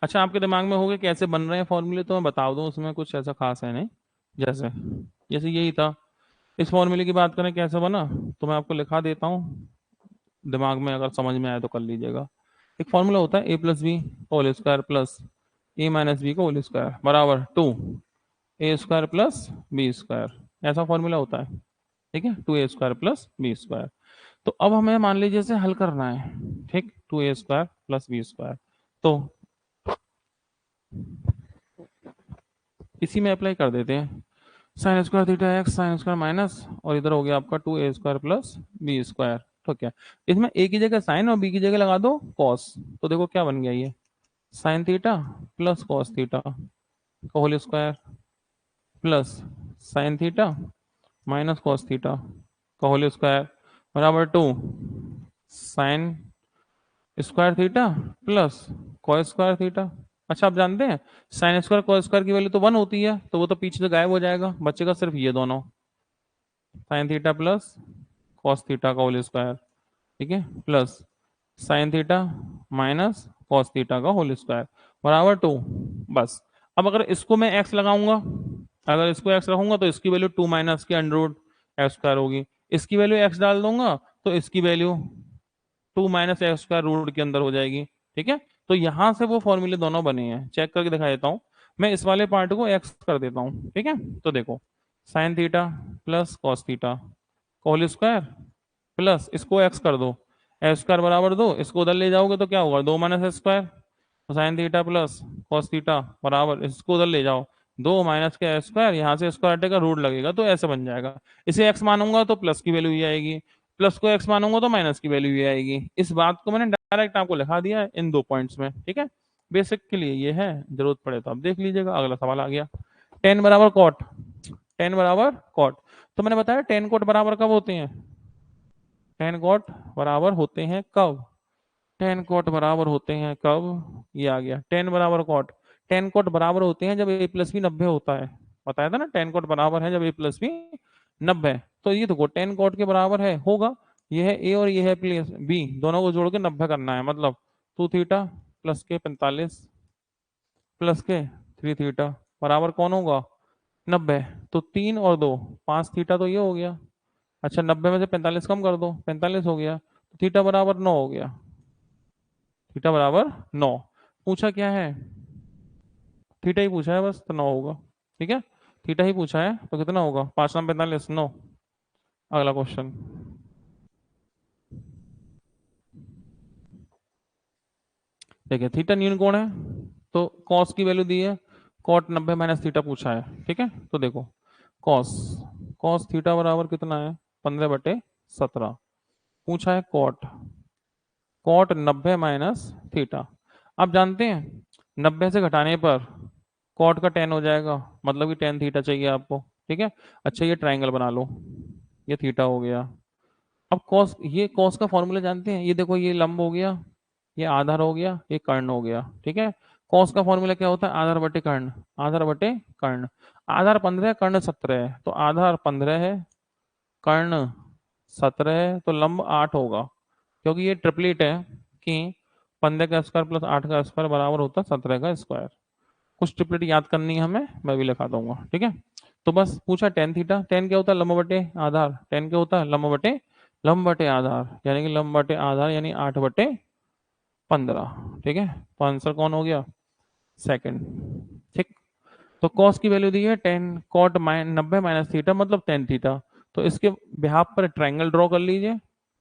अच्छा आपके दिमाग में होगा कैसे बन रहे हैं फॉर्मूले, तो मैं बता दूं, उसमें कुछ ऐसा खास है नहीं। जैसे जैसे यही था, इस फॉर्मूले की बात करें कैसे बना, तो मैं आपको लिखा देता हूँ, दिमाग में अगर समझ में आए तो कर लीजिएगा। एक फॉर्मूला होता है a+b whole square plus a-b का होल स्क्वायर बराबर 2a² प्लस बी स्क्वायर, ऐसा फॉर्मूला होता है। ठीक है, 2a² प्लस बी स्क्वायर। तो अब हमें मान लीजिए इसे हल करना है, ठीक, 2a² प्लस बी स्क्वायर, तो इसी में अप्लाई कर देते हैं, sine square theta x sine square minus, और इधर हो गया आपका 2a² प्लस बी स्क्वायर। ठीक है, इसमें ए की जगह साइन और बी की जगह लगा दो कॉस, तो देखो क्या बन गया, ये sine theta plus cos theta का whole square plus sine theta minus cos theta का होल स्क्वायर बराबर 2 sine square theta plus cos square theta. अच्छा आप जानते हैं साइन स्क्वायर कॉस स्क्वायर की वैल्यू तो 1 होती है, तो वो तो पीछे से गायब हो जाएगा, बचेगा सिर्फ ये दोनों, sign theta plus cos theta का होल स्क्वायर। ठीक है, plus sine theta minus cos theta का होल स्क्वायर बराबर 2। बस, अब अगर इसको मैं एक्स लगाऊंगा, अगर इसको एक्स रखूंगा तो इसकी वैल्यू 2 माइनस के अंडर रूट एक्स स्क्वायर होगी, इसकी वैल्यू एक्स डाल दूंगा तो इसकी value 2 minus X square root के अंदर हो जाएगी। ठीक है, तो यहां से वो फॉर्मूले दोनों बने हैं, चेक करके दिखा देता हूं। मैं इस वाले पार्ट को एक्स कर देता हूं, ठीक है, तो देखो sine theta plus cos theta whole square plus इसको एक्स कर दो, एक्स स्क्वायर बराबर 2, इसको उधर ले जाओगे तो क्या होगा 2 माइनस एक्स स्क्वायर, तो sign theta plus cos theta बराबर, इसको उधर ले जाओ 2 माइनस के एक्स स्क्वायर, यहाँ से स्क्वायर हटेगा रूट लगेगा, तो ऐसे बन जाएगा। इसे एक्स मानूंगा तो प्लस की वैल्यू ही आएगी, प्लस को एक्स मानूंगा तो माइनस की वैल्यू ही आएगी। इस बात को मैंने डायरेक्ट आपको लिखा दिया है इन 2 पॉइंट्स में। ठीक है, बेसिक के लिए ये है, जरूरत पड़े तो आप देख लीजिएगा। अगला सवाल आ गया, टेन बराबर कॉट, टेन बराबर कॉट, तो मैंने बताया टेन कॉट बराबर कब होते हैं, टेन कॉट बराबर होते हैं कब, टेन कॉट बराबर होते हैं कब, ये आ गया टेन बराबर कॉट, टेन कॉट बराबर होते हैं जब a+b 90 होता है, बताया था ना, टेन कॉट बराबर है जब a+b 90, तो ये देखो टेन कॉट के बराबर है होगा, ये है a और ये है प्लस b, दोनों को जोड़ के 90 करना है, मतलब 2 थीटा प्लस के 45 प्लस के 3 थीटा बराबर कौन होगा 90, तो 3 और 2 5 थीटा, तो ये हो गया। अच्छा 90 में से 45 कम कर दो, 45 हो गया, तो थीटा बराबर 9 हो गया, थीटा बराबर 9। पूछा क्या है, थीटा ही पूछा है बस, तो 9 होगा। ठीक है, थीटा ही पूछा है तो कितना होगा, 5 9 45 9। अगला क्वेश्चन, देखिए थीटा न्यून कोण है, तो कॉस की वैल्यू दी है, कॉट 90 माइनस थीटा पूछा है। ठीक है, तो देखो कॉस, कॉस थीटा बराबर कितना है 15/17, पूछा है कॉट, कॉट 90 माइनस थीटा। आप जानते हैं 90 से घटाने पर कॉट का 10 हो जाएगा, मतलब कि 10 थीटा चाहिए आपको। ठीक है, अच्छा ये ट्राइंगल बना लो, ये थीटा हो गया। अब कॉस, ये कॉस का फॉर्मूला जानते हैं, ये देखो ये लंब हो गया, ये आधार हो गया, ये कर्ण हो गया। ठीक है, कॉस का फॉर्मूला क्या होता है, आधार बटे कर्ण, आधार बटे कर्ण, आधार 15 है कर्ण 17 है, तो आधार 15 है कर्ण 17 है, तो लंब 8 होगा, क्योंकि ये ट्रिपलेट है कि 15 का स्क्वायर प्लस 8 का स्क्वायर बराबर होता है 17 का स्क्वायर। कुछ ट्रिपलेट याद करनी है हमें, मैं भी लिखा दूंगा। ठीक है, तो बस पूछा टेन थीटा, टेन क्या होता है लंब बटे आधार, टेन क्या होता है लंब बटे आधार, यानी कि लंब बटे आधार यानी 8/15। ठीक है, तो आंसर कौन हो गया, सेकंड। ठीक, तो कॉस की वैल्यू दी है 10 कॉट 90 माइनस थीटा मतलब 10 थीटा, तो इसके बिहाफ पर ट्रायंगल ड्रॉ कर लीजिए।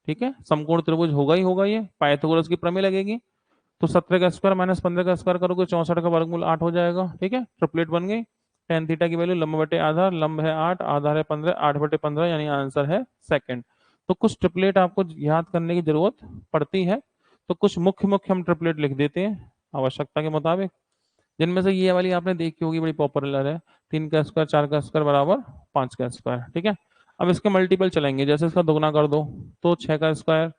ठीक है, समकोण त्रिभुज होगा ही होगा, ये पाइथागोरस की प्रमेय लगेगी, तो 17 का स्क्वायर माइनस 15 का स्क्वायर करोगे 64 का वर्गमूल 8 हो जाएगा। ठीक है, ट्रिपलेट बन गई, टेन थीटा की वैल्यू लंब बटे आधार, लंब है 8 आधार है 15, 8/15 यानी आंसर है सेकंड। तो कुछ ट्रिपलेट आपको याद करने की जरूरत पड़ती है, तो कुछ मुख्य मुख्य हम ट्रिपलेट लिख देते हैं, आवश्यकता के मुताबिक, जिनमें से ये वाली आपने देखी होगी, बड़ी पॉपुलर है, 3 का स्क्वायर 4 का स्क्वायर बराबर 5 का स्क्वायर। ठीक है, अब इसके मल्टीपल चलेंगे, जैसे इसका दोगुना कर दो तो 6 का स्क्वायर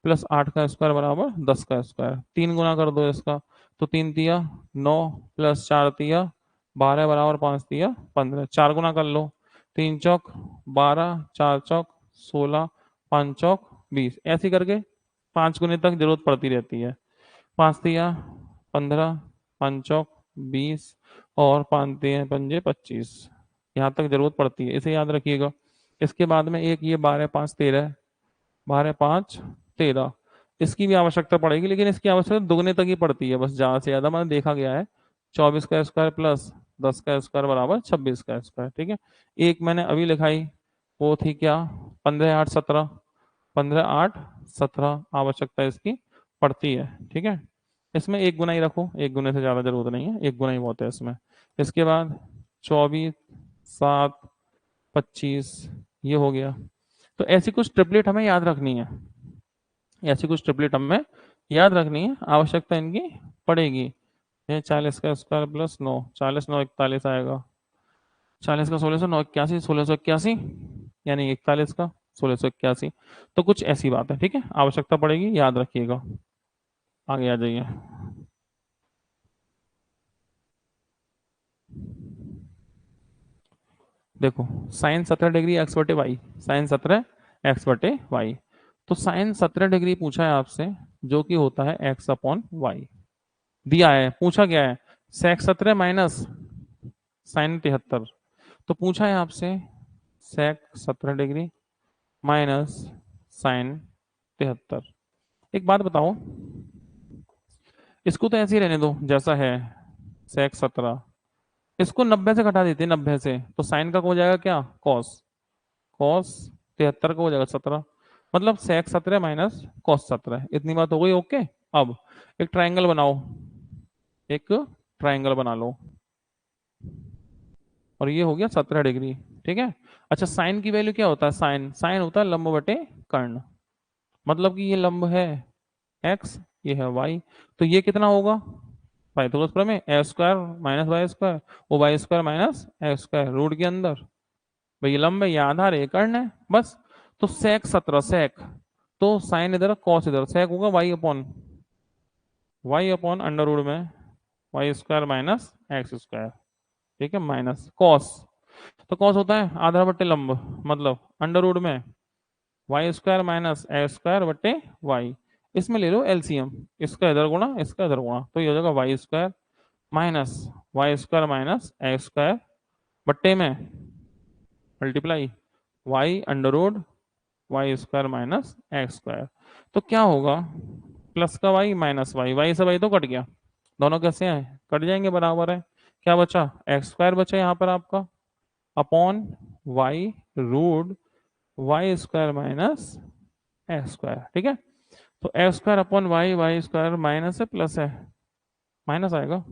प्लस 8 का स्क्वायर बराबर 10 का स्क्वायर। 3 गुना कर दो इसका तो 3 तिया 9 प्लस 4 तिया 12 बराबर 5 तिया 15। 4 गुना कर लो, 3 चौक 12, 4 चौक 16, 5 चौक 20, ऐसी करके 5 गुने तक जरूरत पड़ती रहती है। 5 तिया 15, 5 चौक 20 और 5 तिया 5 25, यहाँ तक जरूरत पड़ती है, इसे याद रखिएगा। इसके बाद में एक ये 12 5 13, 12 5 13, इसकी भी आवश्यकता पड़ेगी, लेकिन इसकी आवश्यकता दुगने तक ही पड़ती है बस, ज्यादा से ज्यादा मैंने देखा गया है। 24 का स्क्वायर प्लस 10 का स्क्वायर बराबर 26 का स्क्वायर। ठीक है, एक मैंने अभी लिखाई, वो थी क्या, 15 8 17, 15 8 17 आवश्यकता इसकी पड़ती है। ठीक है, इसमें एक गुना ही रखो, एक गुने से ज्यादा जरूरत नहीं है, एक गुना ही बहुत है इसमें। इसके बाद 24 7 25, ये हो गया। तो ऐसी कुछ ट्रिपलेट हमें याद रखनी है, ऐसी कुछ ट्रिपलेट हमें याद रखनी है, आवश्यकता इनकी पड़ेगी। ये 40 का स्क्वायर प्लस 9, 40 9 41 आएगा। 40 का 16 9 81, 1681, यानी 41 का 1681। तो कुछ ऐसी बात है। ठीक है, आवश्यकता पड़ेगी, याद रखिएगा। आगे आ जाइए। देखो, साइन 17 डिग्री एक्स बटे वाई, साइन 17 एक्स बटे वाई। तो साइन 17 डिग्री पूछा है आपसे, जो कि होता है एक्स अपॉन वाई। दिया है, पूछा गया है सेक 17 माइनस साइन 73। तो पूछा है आपसे सेक 17 डिग्री माइनस साइन 73। एक बात बताओ, इसको तो ऐसे ही रहने दो जैसा है, सेक 17, इसको 90 से घटा देते हैं, 90 से, तो साइन का हो जाएगा क्या, कॉस, कॉस 73 का हो जाएगा 17, मतलब सेक 17 माइनस कॉस 17। इतनी बात हो गई, ओके। अब एक ट्राइंगल बनाओ, एक ट्राइंगल बना लो, और ये हो गया 17 डिग्री। ठीक है, अच्छा साइन की वैल्यू क्या होता है, साइन साइन होता है लंब बटे कर्ण, मतलब कि ये लंब है एक्स, ये है वाई, तो ये कितना होगा, पाइथागोरस प्रमेय, A square minus Y square, वो Y square minus X square root के अंदर, भाई ये लंब है, ये आधार है, ये कर्ण है, बस। तो सेक 17, सेक, तो साइन इधर कॉस इधर, सेक होगा वाई अपॉन अंडर रूट में Y square minus X square. ठीक है, माइनस कॉस, तो कॉस होता है आधार बट्टे लंब, मतलब अंडर रूट में Y square minus X square बट्टे वाई। इसमें ले लो एलसीएम, इसका इधर गुणा इसका इधर गुणा, तो ये हो जाएगा Y square minus Y square minus X square बट्टे में multiply Y under root Y square minus X square. तो क्या होगा, प्लस का वाई माइनस वाई, वाई से वाई तो कट गया, दोनों कैसे हैं, कट जाएंगे, बराबर है। क्या बचा, एक्स स्क्वायर बचा यहाँ पर आपका, upon Y root Y square minus X square. ठीक है, तो X square upon Y, Y square minus है प्लस है, माइनस आएगा,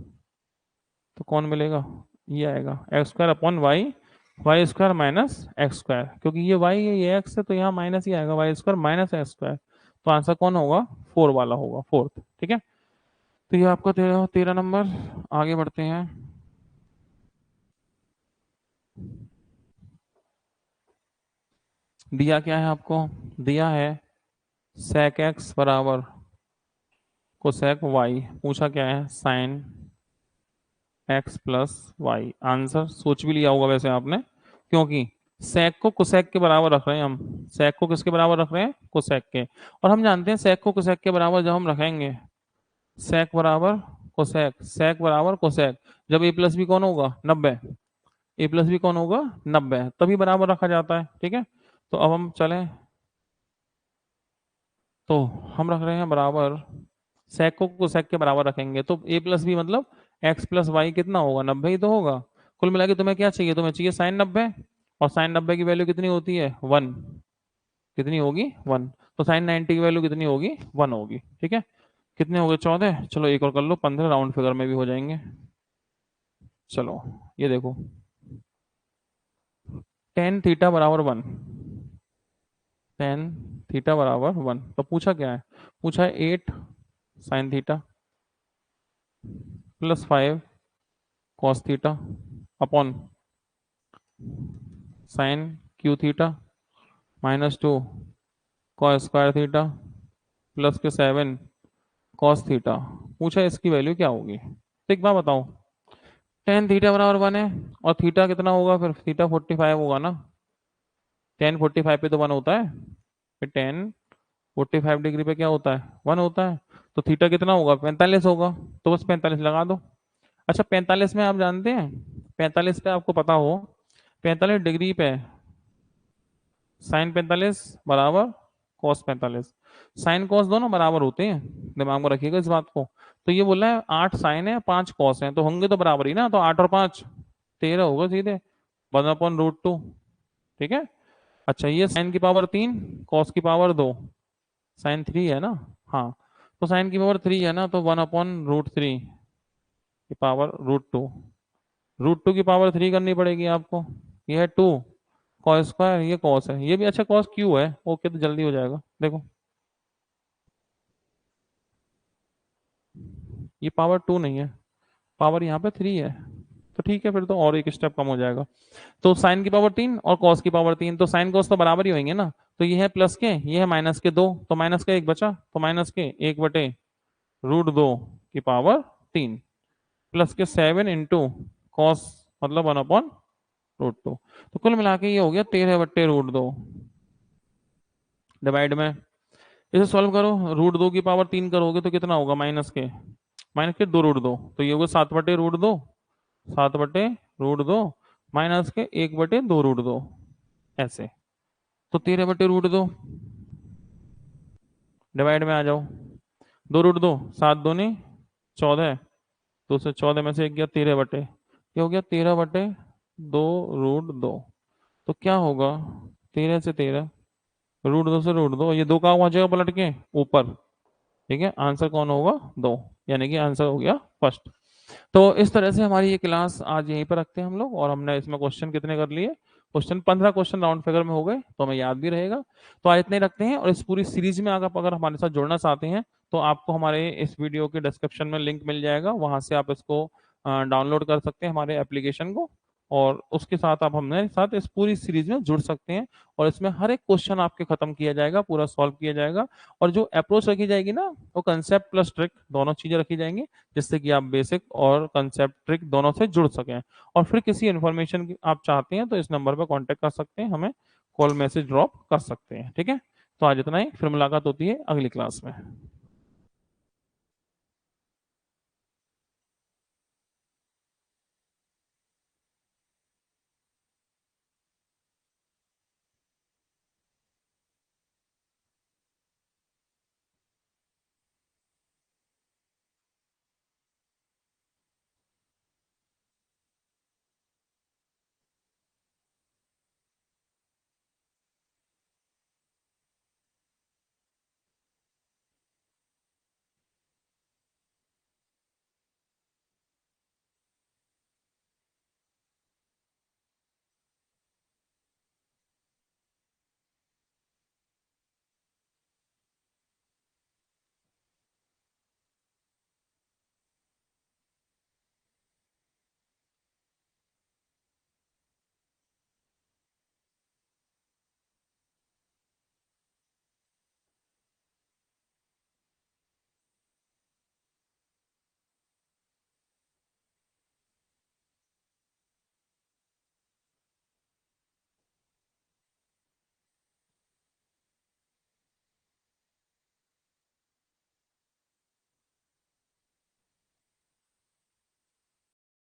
तो कौन मिलेगा, ये आएगा X square upon Y, Y square minus X square, क्योंकि ये वाई है ये एक्स है, तो यहाँ माइनस ही आएगा, Y square minus X square. तो आंसर कौन होगा, 4 वाला होगा, फोर्थ। ठीक है, तो ये आपका 13 नंबर। आगे बढ़ते हैं। दिया क्या है आपको, दिया है सेक एक्स बराबर कोसेक वाई, पूछा क्या है sine X plus Y. Answer सोच भी लिया होगा वैसे आपने, क्योंकि सेक को कोसेक के बराबर रख रहे हैं हम, सेक को किसके बराबर रख रहे हैं, कोसेक के, और हम जानते हैं सेक को कोसेक के बराबर जब हम रखेंगे, सेक बराबर कोसेक, सेक बराबर कोसेक, जब ए प्लस बी कौन होगा 90, ए प्लस बी कौन होगा 90, तभी बराबर रखा जाता है। ठीक है, तो अब हम चलें, तो हम रख रहे हैं बराबर, सेक को कोसेक के बराबर रखेंगे, तो ए प्लस बी मतलब एक्स प्लस वाई कितना होगा, 90 ही तो होगा। कुल मिला के तुम्हें क्या चाहिए, तुम्हें चाहिए साइन 90, और साइन 90 की वैल्यू कितनी होती है 1, कितनी होगी 1, तो साइन 90 की वैल्यू कितनी होगी 1 होगी। ठीक है, कितने हो गए 14, चलो एक और कर लो, 15 राउंड फिगर में भी हो जाएंगे। चलो ये देखो, टेन थीटा बराबर 1, टेन थीटा बराबर 1, तो पूछा क्या है, पूछा है 8 sign theta, plus 5 cos theta upon sine Q theta minus 2 cos square theta plus के 7 कॉस थीटा। पूछा इसकी वैल्यू क्या होगी। तो एक बात बताओ, टेन थीटा बराबर 1 है और थीटा कितना होगा, फिर थीटा 45 होगा ना। टेन 45 पे तो 1 होता है, फिर टेन 45 डिग्री पे क्या होता है, 1 होता है। तो थीटा कितना होगा, 45 होगा। तो बस 45 लगा दो। अच्छा 45 में आप जानते हैं, 45 पे आपको पता हो 45 डिग्री पे साइन 45 बराबर कॉस 45। साइन कॉस दोनों बराबर होते हैं, दिमाग में रखिएगा इस बात को। तो ये बोला है 8 साइन है 5 कॉस है, तो होंगे तो बराबर ही ना। तो 8 और 5 13 होगा सीधे, 1/√2। ठीक है। अच्छा ये साइन की पावर 3 कॉस की पावर 2, साइन 3 है ना। हाँ, तो साइन की पावर 3 है ना, तो 1/√3 की पावर √2। √2 की पावर 3 करनी पड़ेगी आपको। ये है 2 कॉस स्क्वायर, ये कॉस है, ये भी अच्छा कॉस क्यू है। ओके, तो जल्दी हो जाएगा। देखो ये पावर 2 नहीं है, पावर यहाँ पे 3 है। तो ठीक है, फिर तो और एक स्टेप कम हो जाएगा। तो साइन की पावर 3 और कॉस की पावर 3, तो साइन कॉस तो बराबर ही होंगे ना। तो ये है प्लस के, ये है माइनस के 2, तो माइनस का एक बचा, तो माइनस के 1/√2 की पावर 3 प्लस के 7 इंटू कॉस मतलब 1/√2। तो कुल मिला के ये हो गया 13/√2। डिवाइड में इसे सॉल्व करो, √2 की पावर 3 करोगे तो कितना होगा, माइनस के 2√2, तो ये होगा 7/√2, 7/√2 माइनस के 1/2√2 ऐसे। तो 13/√2 डिवाइड में आ जाओ, 2√2 7 दूनी 14, तो उसे 14 में से एक गया 13 ये हो गया 13/2√2। तो क्या होगा, 13 से 13, √2 से √2, ये दो का पहुंचेगा पलट के ऊपर। ठीक है, आंसर कौन होगा, 2, यानी कि आंसर हो गया फर्स्ट। तो इस तरह से हमारी ये क्लास आज यहीं पर रखते हैं हम लोग, और हमने इसमें क्वेश्चन कितने कर लिए, क्वेश्चन 15 क्वेश्चन राउंड फिगर में हो गए, तो हमें याद भी रहेगा। तो आज इतने रखते हैं, और इस पूरी सीरीज में अगर हमारे साथ जुड़ना चाहते हैं तो आपको हमारे इस वीडियो के डिस्क्रिप्शन में लिंक मिल जाएगा, वहां से आप इसको डाउनलोड कर सकते हैं हमारे एप्लीकेशन को, और उसके साथ आप हमारे साथ इस पूरी सीरीज में जुड़ सकते हैं। और इसमें हर एक क्वेश्चन आपके खत्म किया जाएगा, पूरा सॉल्व किया जाएगा। और जो अप्रोच रखी जाएगी ना, वो कंसेप्ट प्लस ट्रिक दोनों चीजें रखी जाएंगी, जिससे कि आप बेसिक और कंसेप्ट ट्रिक दोनों से जुड़ सकें। और फिर किसी इन्फॉर्मेशन की आप चाहते हैं तो इस नंबर पर कांटेक्ट कर सकते हैं, हमें कॉल मैसेज ड्रॉप कर सकते हैं। ठीक है, तो आज इतना ही, फिर मुलाकात होती है अगली क्लास में।